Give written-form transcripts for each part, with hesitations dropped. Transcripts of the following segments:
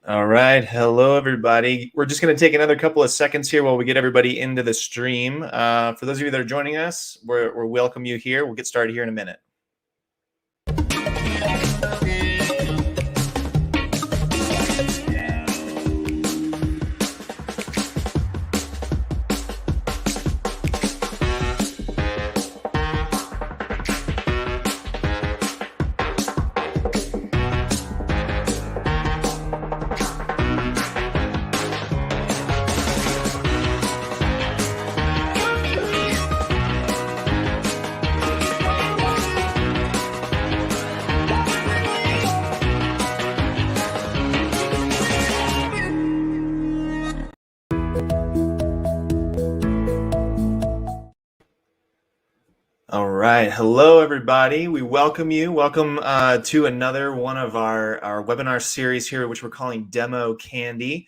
All right. Hello, everybody. We're just going to take another couple of seconds here while we get everybody into the stream. For those of you that are joining us, we're welcome you here. We'll get started here in a minute. All right. Hello, everybody. We welcome you. Welcome to another one of our webinar series here, which we're calling Demo Candy.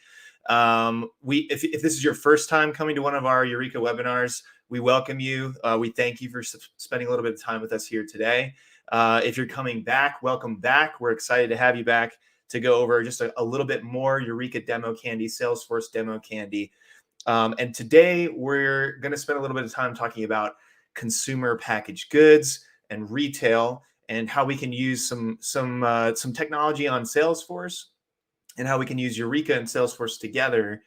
If this is your first time coming to one of our Youreka webinars, we welcome you. We thank you for spending a little bit of time with us here today. If you're coming back, welcome back. We're excited to have you back to go over just a little bit more Youreka Demo Candy, Salesforce Demo Candy. And today we're going to spend a little bit of time talking about consumer packaged goods and retail, and how we can use some technology on Salesforce, and how we can use Youreka and Salesforce together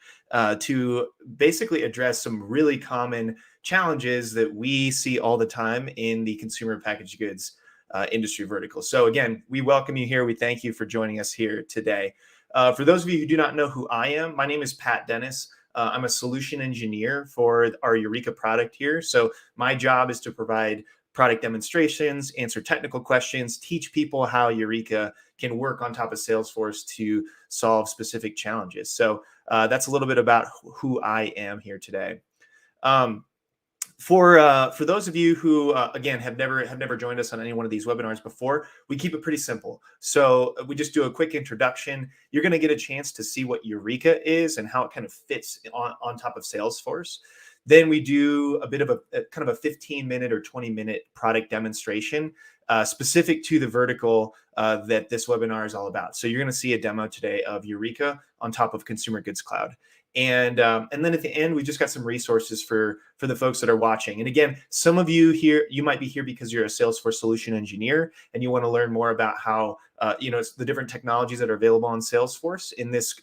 to basically address some really common challenges that we see all the time in the consumer packaged goods industry vertical. So again, we welcome you here. We thank you for joining us here today. For those of you who do not know who I am, my name is Pat Dennis. I'm a solution engineer for our Youreka product here. So my job is to provide product demonstrations, answer technical questions, teach people how Youreka can work on top of Salesforce to solve specific challenges. So that's a little bit about who I am here today. For those of you who again have never joined us on any one of these webinars before, we keep it pretty simple. So we just do a quick introduction. You're going to get a chance to see what Youreka is and how it kind of fits on top of Salesforce. Then we do a bit of a kind of a 15-minute or 20-minute product demonstration specific to the vertical that this webinar is all about. So you're going to see a demo today of Youreka on top of Consumer Goods Cloud. And then at the end, we just got some resources for the folks that are watching. And again, some of you here, you might be here because you're a Salesforce solution engineer and you want to learn more about how it's the different technologies that are available on Salesforce in this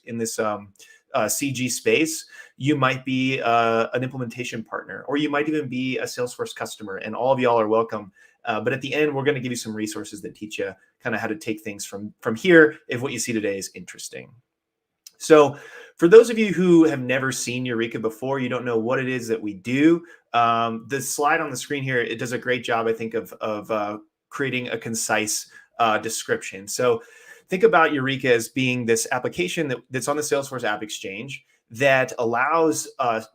CG space. You might be an implementation partner, or you might even be a Salesforce customer, and all of y'all are welcome. But at the end, we're going to give you some resources that teach you kind of how to take things from here if what you see today is interesting. So for those of you who have never seen Youreka before, you don't know what it is that we do, the slide on the screen here, it does a great job, I think, of creating a concise description. So think about Youreka as being this application that's on the Salesforce App Exchange that allows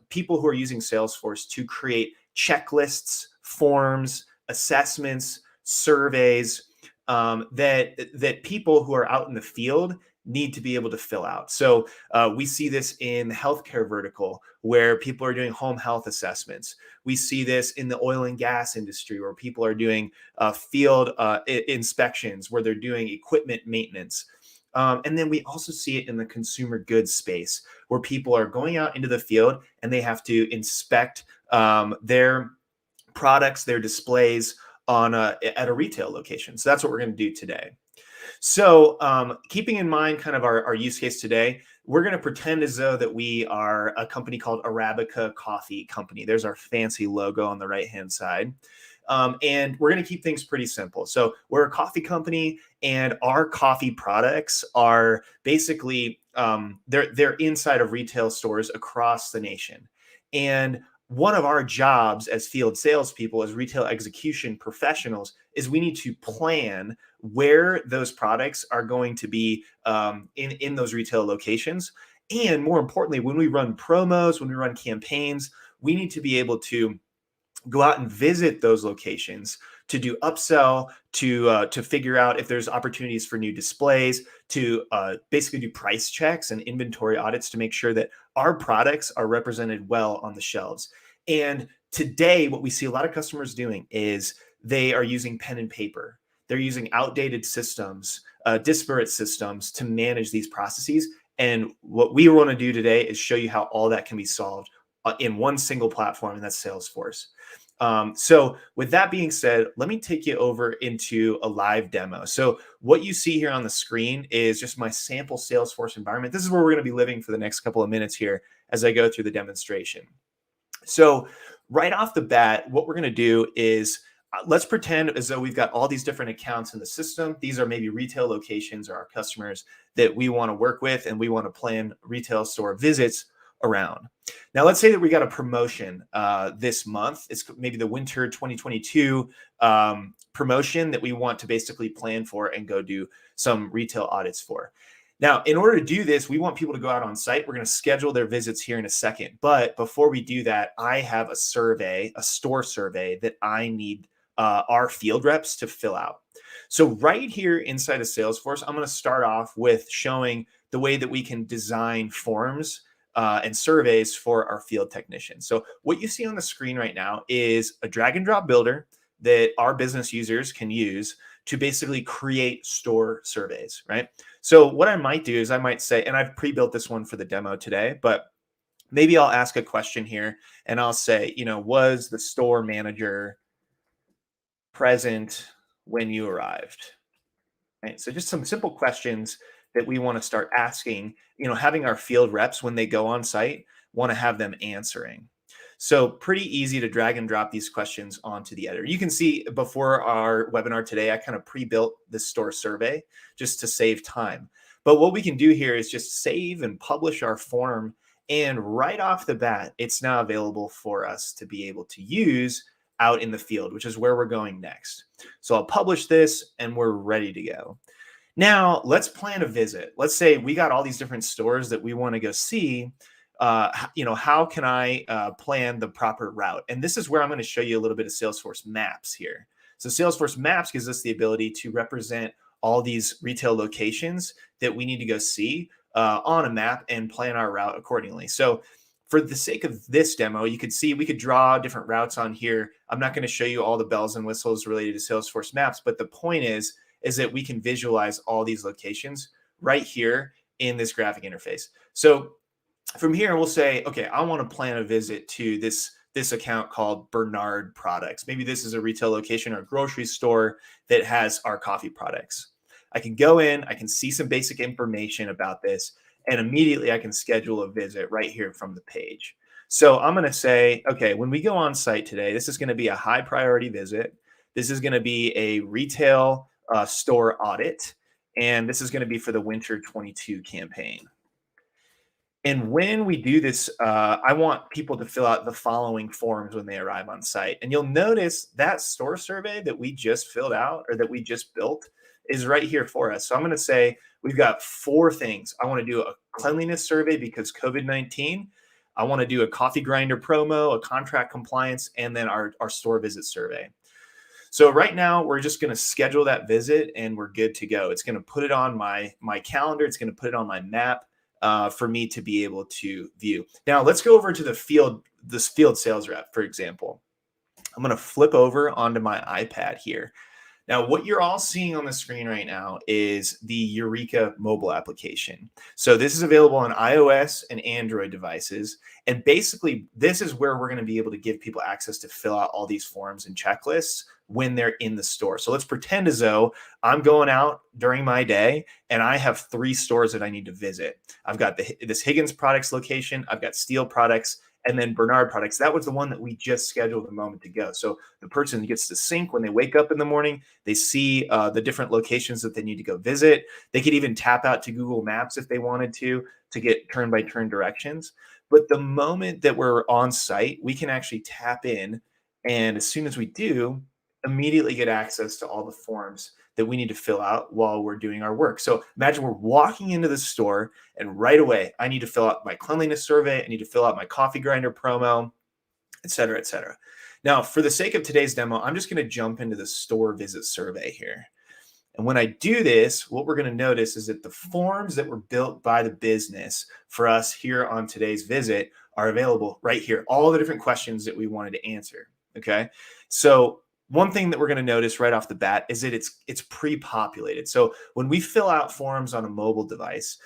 people who are using Salesforce to create checklists, forms, assessments, surveys that people who are out in the field need to be able to fill out. So we see this in the healthcare vertical where people are doing home health assessments. We see this in the oil and gas industry where people are doing field inspections, where they're doing equipment maintenance. And then we also see it in the consumer goods space where people are going out into the field and they have to inspect their products, their displays at a retail location. So that's what we're going to do today. So keeping in mind kind of our use case today, we're going to pretend as though that we are a company called Arabica Coffee Company. There's our fancy logo on the right-hand side. And we're going to keep things pretty simple. So we're a coffee company, and our coffee products are basically, they're inside of retail stores across the nation. And one of our jobs as field salespeople, as retail execution professionals, is we need to plan where those products are going to be in those retail locations. And more importantly, when we run promos, when we run campaigns, we need to be able to go out and visit those locations to do upsell, to figure out if there's opportunities for new displays, to basically do price checks and inventory audits to make sure that our products are represented well on the shelves. And today, what we see a lot of customers doing is they are using pen and paper. They're using outdated systems, disparate systems to manage these processes. And what we want to do today is show you how all that can be solved in one single platform, and that's Salesforce. So with that being said, let me take you over into a live demo. So what you see here on the screen is just my sample Salesforce environment. This is where we're going to be living for the next couple of minutes here as I go through the demonstration. So right off the bat, what we're going to do is let's pretend as though we've got all these different accounts in the system. These are maybe retail locations or our customers that we want to work with, and we want to plan retail store visits around. Now, let's say that we got a promotion this month. It's maybe the winter 2022 promotion that we want to basically plan for and go do some retail audits for. Now, in order to do this, we want people to go out on site. We're going to schedule their visits here in a second. But before we do that, I have a survey, a store survey that I need our field reps to fill out. So right here inside of Salesforce, I'm going to start off with showing the way that we can design forms and surveys for our field technicians. So what you see on the screen right now is a drag and drop builder that our business users can use to basically create store surveys, right? So what I might do is I might say, and I've pre-built this one for the demo today, but maybe I'll ask a question here and I'll say, was the store manager present when you arrived? Right? So just some simple questions that we want to start asking, having our field reps when they go on site, want to have them answering. So pretty easy to drag and drop these questions onto the editor. You can see before our webinar today, I kind of pre-built this store survey just to save time. But what we can do here is just save and publish our form. And right off the bat, it's now available for us to be able to use out in the field, which is where we're going next. So I'll publish this and we're ready to go. Now let's plan a visit. Let's say we got all these different stores that we want to go see. How can I plan the proper route? And this is where I'm going to show you a little bit of Salesforce Maps here. So Salesforce Maps gives us the ability to represent all these retail locations that we need to go see on a map and plan our route accordingly. So for the sake of this demo, you could see we could draw different routes on here. I'm not going to show you all the bells and whistles related to Salesforce Maps, but the point is that we can visualize all these locations right here in this graphic interface. So from here, we'll say, okay, I want to plan a visit to this account called Bernard Products. Maybe this is a retail location or a grocery store that has our coffee products. I can go in, I can see some basic information about this, and immediately I can schedule a visit right here from the page. So I'm going to say, okay, when we go on site today, this is going to be a high priority visit. This is going to be a retail store audit, and this is going to be for the winter 22 campaign. And when we do this, I want people to fill out the following forms when they arrive on site. And you'll notice that store survey that we just filled out or that we just built is right here for us. So I'm going to say we've got 4 things. I want to do a cleanliness survey because COVID-19. I want to do a coffee grinder promo, a contract compliance, and then our store visit survey. So right now we're just going to schedule that visit and we're good to go. It's going to put it on my calendar. It's going to put it on my map for me to be able to view. Now let's go over to this field sales rep, for example. I'm going to flip over onto my iPad here. Now, what you're all seeing on the screen right now is the Youreka mobile application. So this is available on iOS and Android devices. And basically, this is where we're going to be able to give people access to fill out all these forms and checklists when they're in the store. So let's pretend as though I'm going out during my day and I have 3 stores that I need to visit. I've got this Higgins Products location, I've got Steel Products, and then Bernard Products. That was the one that we just scheduled a moment ago. So the person gets to sync when they wake up in the morning. They see the different locations that they need to go visit. They could even tap out to Google Maps if they wanted to get turn-by-turn directions. But the moment that we're on site, we can actually tap in. And as soon as we do, immediately get access to all the forms that we need to fill out while we're doing our work. So imagine we're walking into the store and right away, I need to fill out my cleanliness survey. I need to fill out my coffee grinder promo, et cetera, et cetera. Now, for the sake of today's demo, I'm just going to jump into the store visit survey here. And when I do this, what we're going to notice is that the forms that were built by the business for us here on today's visit are available right here. All the different questions that we wanted to answer. Okay. So one thing that we're going to notice right off the bat is that it's pre-populated. So when we fill out forms on a mobile device,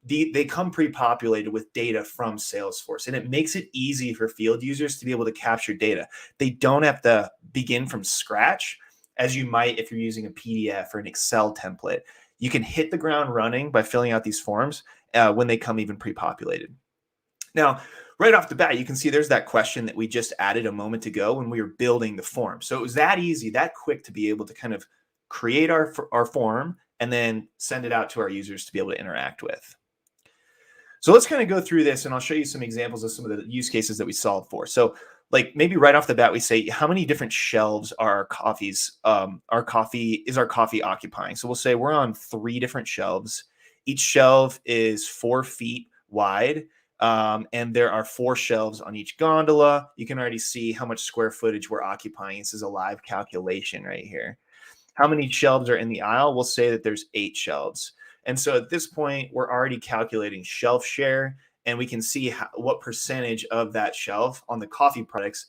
they come pre-populated with data from Salesforce, and it makes it easy for field users to be able to capture data. They don't have to begin from scratch as you might if you're using a PDF or an Excel template. You can hit the ground running by filling out these forms when they come even pre-populated. Now, right off the bat, you can see there's that question that we just added a moment ago when we were building the form. So it was that easy, that quick to be able to kind of create our form and then send it out to our users to be able to interact with. So let's kind of go through this, and I'll show you some examples of some of the use cases that we solved for. So like maybe right off the bat, we say, how many different shelves are our coffee occupying? So we'll say we're on 3 different shelves. Each shelf is 4 feet wide. And there are 4 shelves on each gondola. You can already see how much square footage we're occupying. This is a live calculation right here. How many shelves are in the aisle? We'll say that there's 8 shelves. And so at this point, we're already calculating shelf share, and we can see what percentage of that shelf on the coffee products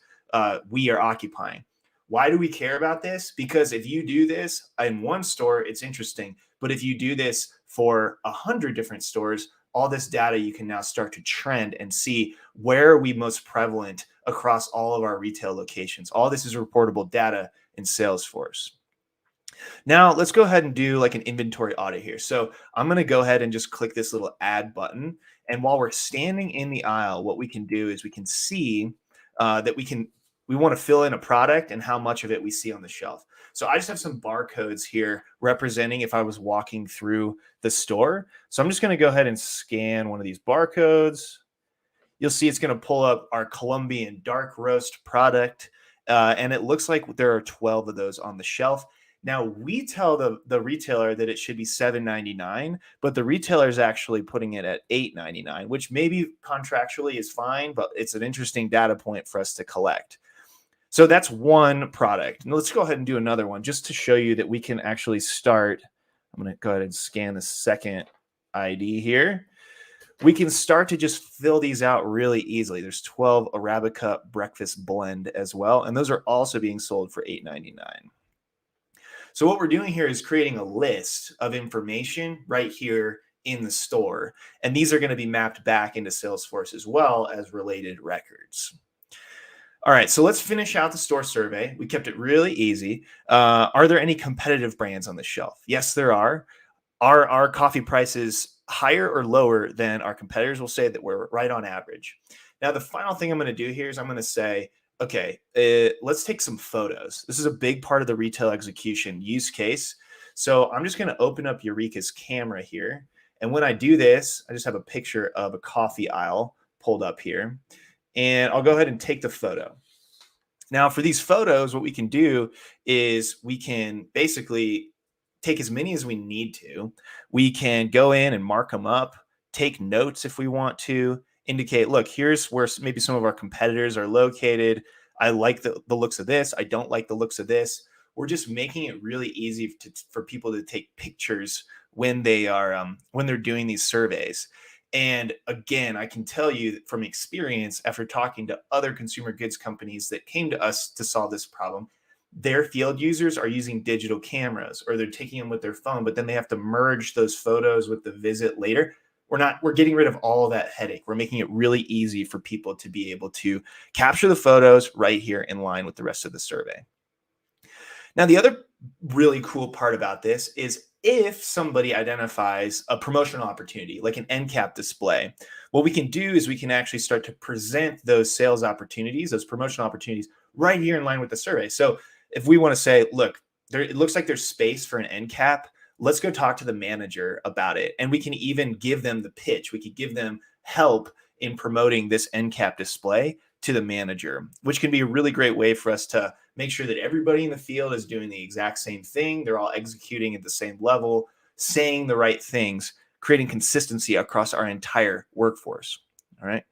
we are occupying. Why do we care about this? Because if you do this in one store, it's interesting. But if you do this for 100 different stores, all this data, you can now start to trend and see where are we most prevalent across all of our retail locations. All this is reportable data in Salesforce. Now let's go ahead and do like an inventory audit here. So I'm going to go ahead and just click this little add button. And while we're standing in the aisle, what we can do is we can see that we want to fill in a product and how much of it we see on the shelf. So I just have some barcodes here representing if I was walking through the store. So I'm just going to go ahead and scan one of these barcodes. You'll see it's going to pull up our Colombian dark roast product. And it looks like there are 12 of those on the shelf. Now, we tell the retailer that it should be $7.99, but the retailer is actually putting it at $8.99, which maybe contractually is fine, but it's an interesting data point for us to collect. So that's one product. Now let's go ahead and do another one just to show you that we can actually start. I'm going to go ahead and scan the second ID here. We can start to just fill these out really easily. There's 12 Arabica breakfast blend as well, and those are also being sold for $8.99. So what we're doing here is creating a list of information right here in the store. And these are going to be mapped back into Salesforce as well as related records. All right, so let's finish out the store survey. We kept it really easy. Are there any competitive brands on the shelf? Yes, there are. Are our coffee prices higher or lower than our competitors? We'll say that we're right on average. Now, the final thing I'm going to do here is I'm going to say, okay, let's take some photos. This is a big part of the retail execution use case. So I'm just going to open up Youreka's camera here. And when I do this, I just have a picture of a coffee aisle pulled up here. And I'll go ahead and take the photo. Now, for these photos, what we can do is we can basically take as many as we need to. We can go in and mark them up, take notes if we want to, indicate, look, here's where maybe some of our competitors are located. I like the looks of this. I don't like the looks of this. We're just making it really easy for people to take pictures when they're doing these surveys. And again, I can tell you from experience, after talking to other consumer goods companies that came to us to solve this problem, their field users are using digital cameras or they're taking them with their phone, but then they have to merge those photos with the visit later. We're getting rid of all of that headache. We're making it really easy for people to be able to capture the photos right here in line with the rest of the survey. Now, the other really cool part about this is if somebody identifies a promotional opportunity, like an end cap display, what we can do is we can actually start to present those sales opportunities, those promotional opportunities right here in line with the survey. So if we want to say, look, it looks like there's space for an end cap, let's go talk to the manager about it. And we can even give them the pitch. We could give them help in promoting this end cap display to the manager, which can be a really great way for us to make sure that everybody in the field is doing the exact same thing. They're all executing at the same level, saying the right things, creating consistency across our entire workforce. All right.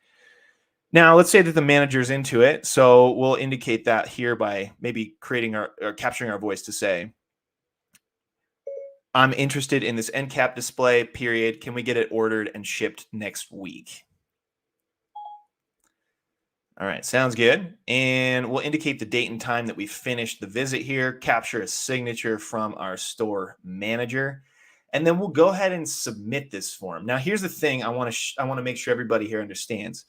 Now, let's say that the manager's into it. So we'll indicate that here by maybe creating or capturing our voice to say, I'm interested in this end cap display, period. Can we get it ordered and shipped next week? All right, sounds good. And we'll indicate the date and time that we finished the visit here, capture a signature from our store manager. And then we'll go ahead and submit this form. Now, here's the thing I want to make sure everybody here understands.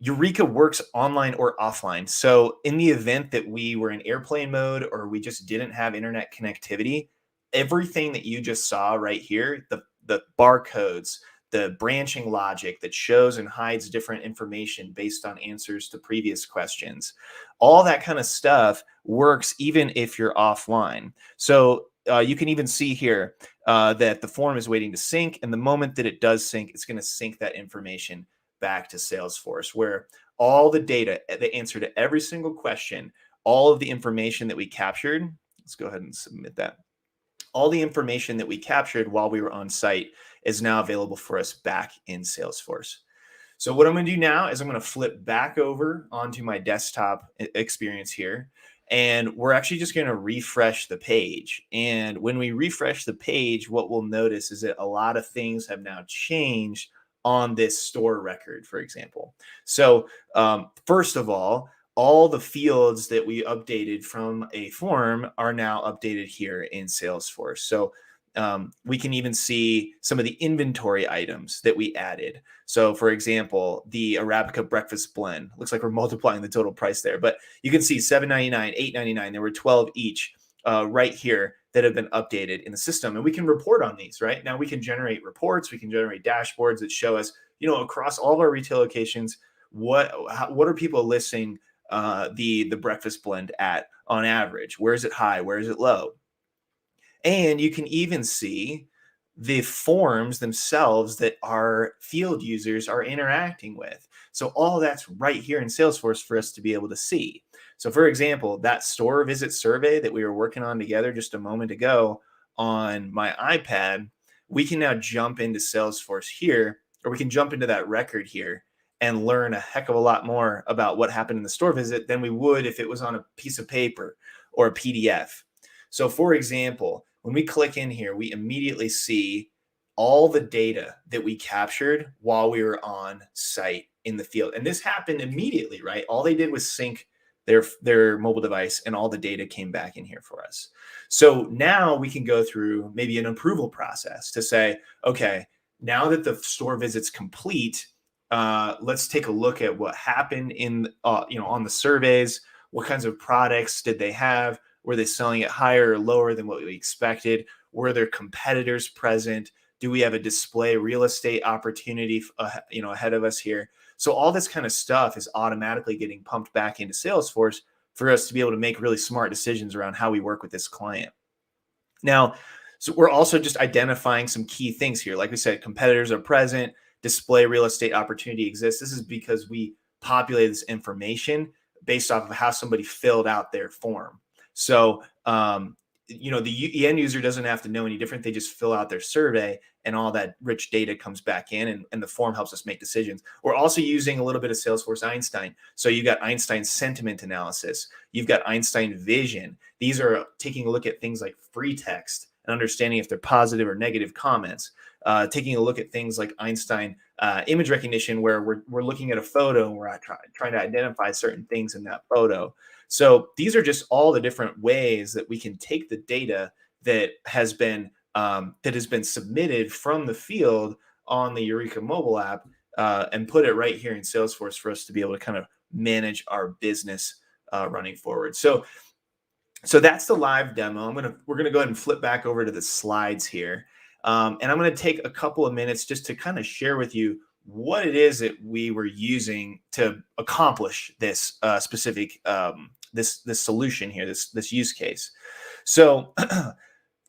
Youreka works online or offline. So in the event that we were in airplane mode or we just didn't have internet connectivity, everything that you just saw right here, the barcodes, the branching logic that shows and hides different information based on answers to previous questions, all that kind of stuff works even if you're offline. So you can even see here that the form is waiting to sync. And the moment that it does sync, it's going to sync that information back to Salesforce, where all the data, the answer to every single question, all of the information that we captured, let's go ahead and submit that. All the information that we captured while we were on site is now available for us back in Salesforce. So what I'm going to do now is I'm going to flip back over onto my desktop experience here. And we're actually just going to refresh the page. And when we refresh the page, what we'll notice is that a lot of things have now changed on this store record, for example. So first of all the fields that we updated from a form are now updated here in Salesforce. So we can even see some of the inventory items that we added. So for example, the Arabica breakfast blend, looks like we're multiplying the total price there, but you can see $7.99, $8.99, there were 12 each right here that have been updated in the system. And we can report on these, right? Now we can generate reports, we can generate dashboards that show us, across all of our retail locations, what are people listing the breakfast blend at on average? Where is it high? Where is it low? And you can even see the forms themselves that our field users are interacting with. So all that's right here in Salesforce for us to be able to see. So for example, that store visit survey that we were working on together just a moment ago on my iPad, we can now jump into Salesforce here, or we can jump into that record here and learn a heck of a lot more about what happened in the store visit than we would if it was on a piece of paper or a PDF. So for example, when we click in here, we immediately see all the data that we captured while we were on site in the field. And this happened immediately, right? All they did was sync their mobile device and all the data came back in here for us. So now we can go through maybe an approval process to say, okay, now that the store visit's complete, let's take a look at what happened in, on the surveys. What kinds of products did they have? Were they selling it higher or lower than what we expected? Were there competitors present? Do we have a display real estate opportunity, ahead of us here? So all this kind of stuff is automatically getting pumped back into Salesforce for us to be able to make really smart decisions around how we work with this client. Now, so we're also just identifying some key things here. Like we said, competitors are present, display real estate opportunity exists. This is because we populated this information based off of how somebody filled out their form. So, the end user doesn't have to know any different. They just fill out their survey and all that rich data comes back in and the form helps us make decisions. We're also using a little bit of Salesforce Einstein. So you've got Einstein sentiment analysis. You've got Einstein vision. These are taking a look at things like free text and understanding if they're positive or negative comments. Taking a look at things like Einstein image recognition, where we're looking at a photo and we're trying to identify certain things in that photo. So these are just all the different ways that we can take the data that has been submitted from the field on the Youreka mobile app and put it right here in Salesforce for us to be able to kind of manage our business running forward. So that's the live demo. We're gonna go ahead and flip back over to the slides here, and I'm gonna take a couple of minutes just to kind of share with you what it is that we were using to accomplish this specific this solution here, this use case. So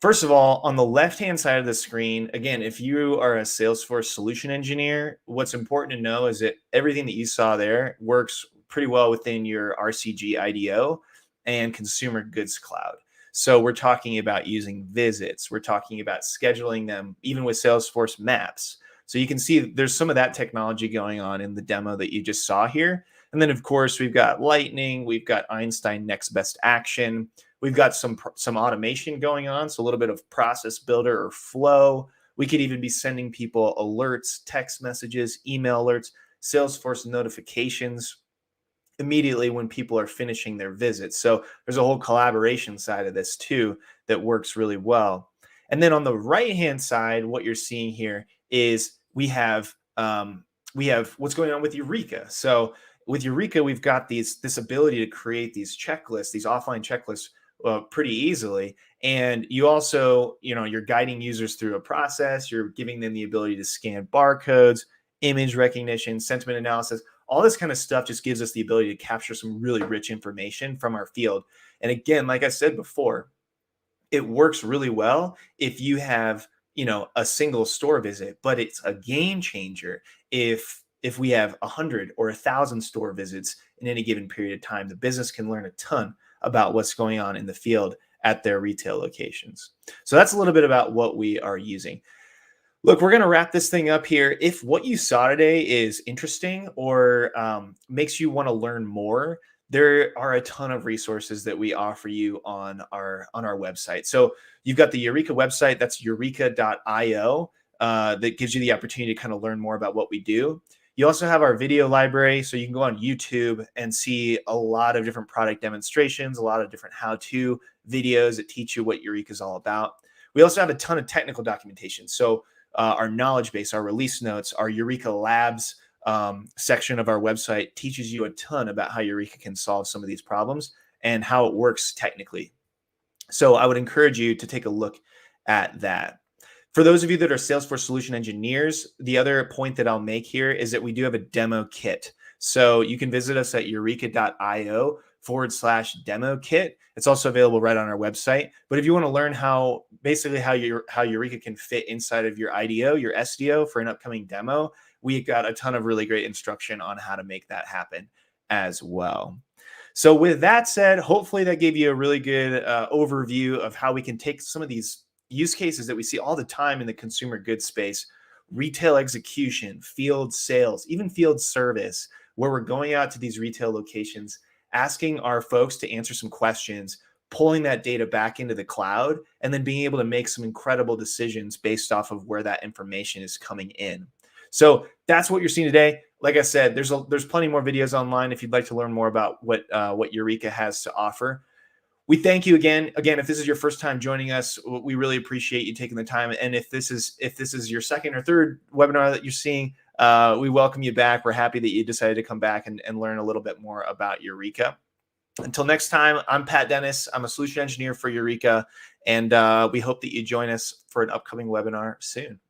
first of all, on the left-hand side of the screen, again, if you are a Salesforce solution engineer, what's important to know is that everything that you saw there works pretty well within your RCG IDO and Consumer Goods Cloud. So we're talking about using visits. We're talking about scheduling them even with Salesforce Maps. So you can see there's some of that technology going on in the demo that you just saw here. And then, of course, we've got Lightning. We've got Einstein Next Best Action. We've got some automation going on, so a little bit of process builder or flow. We could even be sending people alerts, text messages, email alerts, Salesforce notifications immediately when people are finishing their visits. So there's a whole collaboration side of this too that works really well. And then on the right-hand side, what you're seeing here is we have what's going on with Youreka. So with Youreka, we've got this ability to create these checklists, these offline checklists pretty easily. And you also, you're guiding users through a process. You're giving them the ability to scan barcodes, image recognition, sentiment analysis. All this kind of stuff just gives us the ability to capture some really rich information from our field. And again, like I said before, it works really well if you have, a single store visit, but it's a game changer if we have 100 or 1,000 store visits in any given period of time. The business can learn a ton about what's going on in the field at their retail locations. So that's a little bit about what we are using. Look, we're going to wrap this thing up here. If what you saw today is interesting or makes you want to learn more, there are a ton of resources that we offer you on our website. So you've got the Youreka website, that's youreka.io, that gives you the opportunity to kind of learn more about what we do. You also have our video library, so you can go on YouTube and see a lot of different product demonstrations, a lot of different how-to videos that teach you what Youreka is all about. We also have a ton of technical documentation. So our knowledge base, our release notes, our Youreka Labs section of our website teaches you a ton about how Youreka can solve some of these problems and how it works technically. So I would encourage you to take a look at that. For those of you that are Salesforce solution engineers, the other point that I'll make here is that we do have a demo kit. So you can visit us at youreka.io/demo kit. It's also available right on our website. But if you want to learn how Youreka can fit inside of your IDO, your SDO for an upcoming demo, we got a ton of really great instruction on how to make that happen as well. So with that said, hopefully that gave you a really good overview of how we can take some of these use cases that we see all the time in the consumer goods space, retail execution, field sales, even field service, where we're going out to these retail locations, asking our folks to answer some questions, pulling that data back into the cloud, and then being able to make some incredible decisions based off of where that information is coming in. So that's what you're seeing today. Like I said, there's plenty more videos online if you'd like to learn more about what Youreka has to offer. We thank you again. If this is your first time joining us, we really appreciate you taking the time. And if this is your second or third webinar that you're seeing, we welcome you back. We're happy that you decided to come back and learn a little bit more about Youreka. Until next time, I'm Pat Dennis. I'm a solution engineer for Youreka, and we hope that you join us for an upcoming webinar soon.